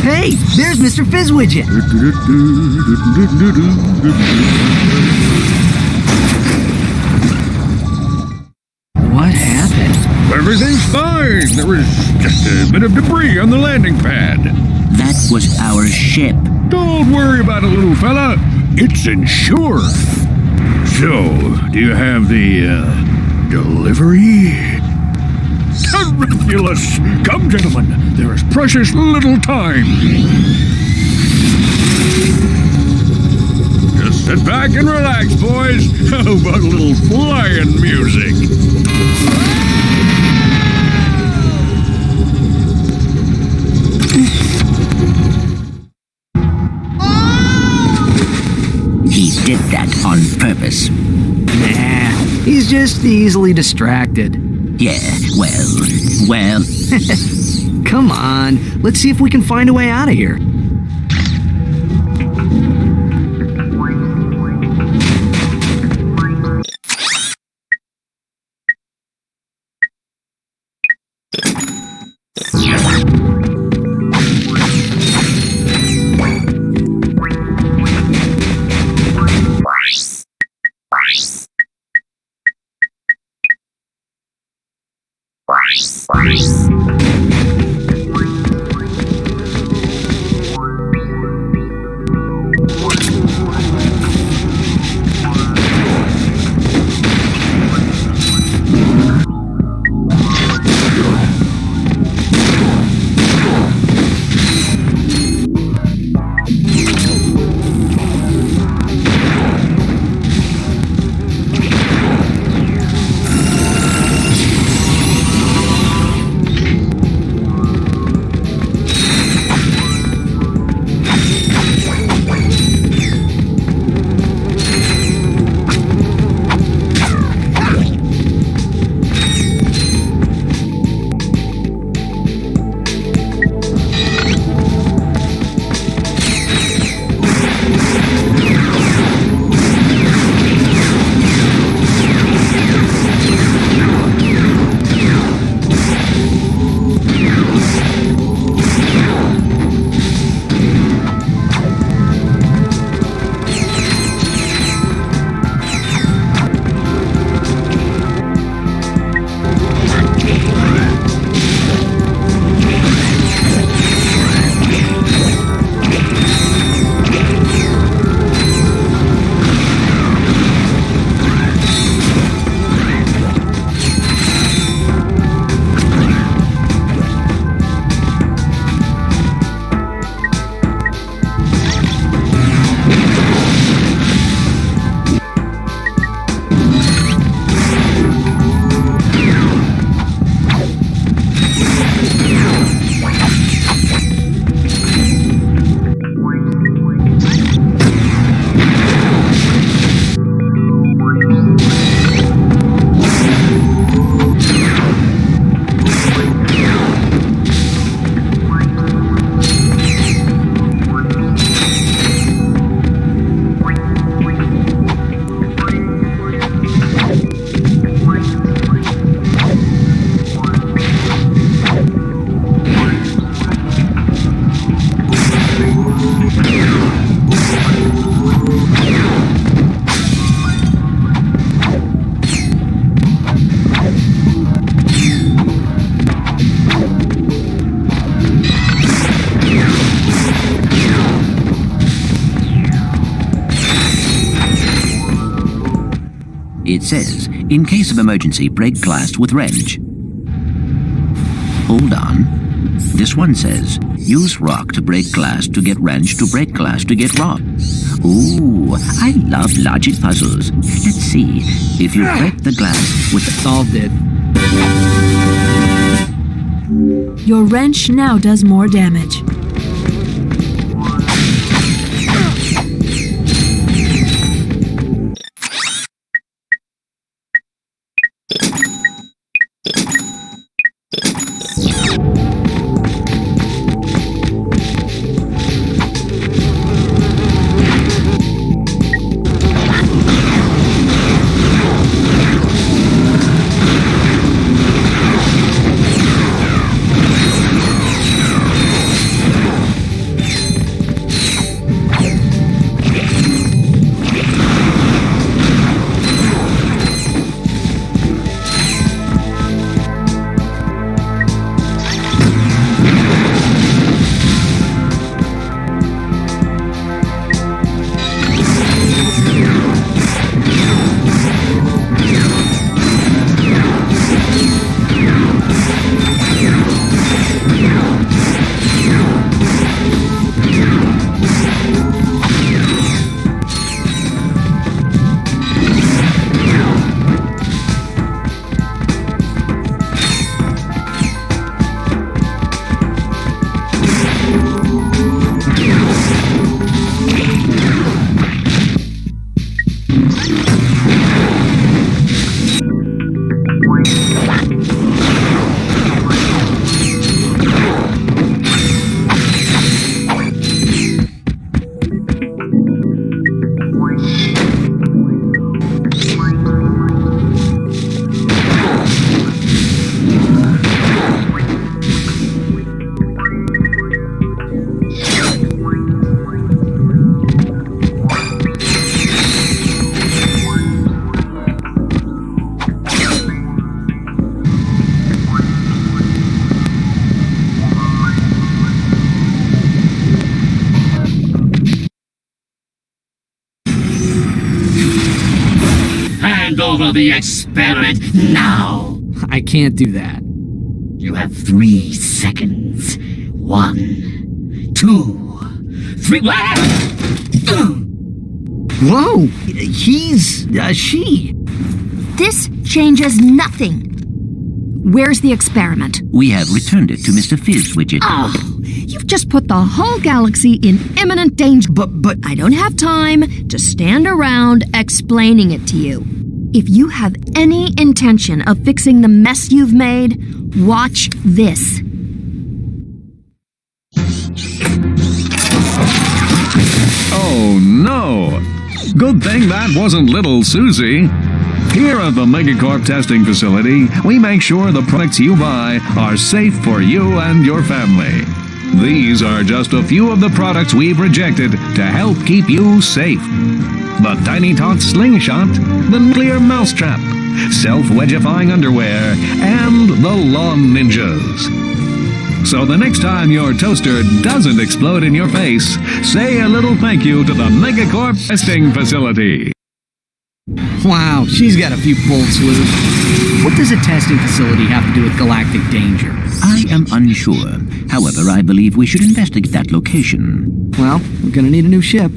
Hey, there's Mr. Fizzwidget. What happened? Everything's fine. There was just a bit of debris on the landing pad. That was our ship. Don't worry about it, little fella. It's insured. So, do you have the, delivery? Terrifulous! Come, gentlemen. There is precious little time. Just sit back and relax, boys. How about a little flying music? He did that on purpose. Nah, he's just easily distracted. Yeah, well. Come on, let's see if we can find a way out of here. It says, in case of emergency, break glass with wrench. Hold on. This one says, use rock to break glass to get wrench to break glass to get rock. Ooh, I love logic puzzles. Let's see. If you break the glass with the... Solved it. Your wrench now does more damage. over the experiment now. I can't do that. You have 3 seconds. 1, 2, 3. Whoa! She. This changes nothing. Where's the experiment? We have returned it to Mr. Fizz Widget. Oh, you've just put the whole galaxy in imminent danger. But I don't have time to stand around explaining it to you. If you have any intention of fixing the mess you've made, watch this. Oh no! Good thing that wasn't little Susie. Here at the Megacorp testing facility, we make sure the products you buy are safe for you and your family. These are just a few of the products we've rejected to help keep you safe. The Tiny Tot Slingshot, the Nuclear Mousetrap, Self-Wedgifying Underwear, and the Lawn Ninjas. So the next time your toaster doesn't explode in your face, say a little thank you to the Megacorp testing facility. wow, she's got a few bolts loose. What does a testing facility have to do with galactic danger? I am unsure. However, I believe we should investigate that location. Well, we're gonna need a new ship.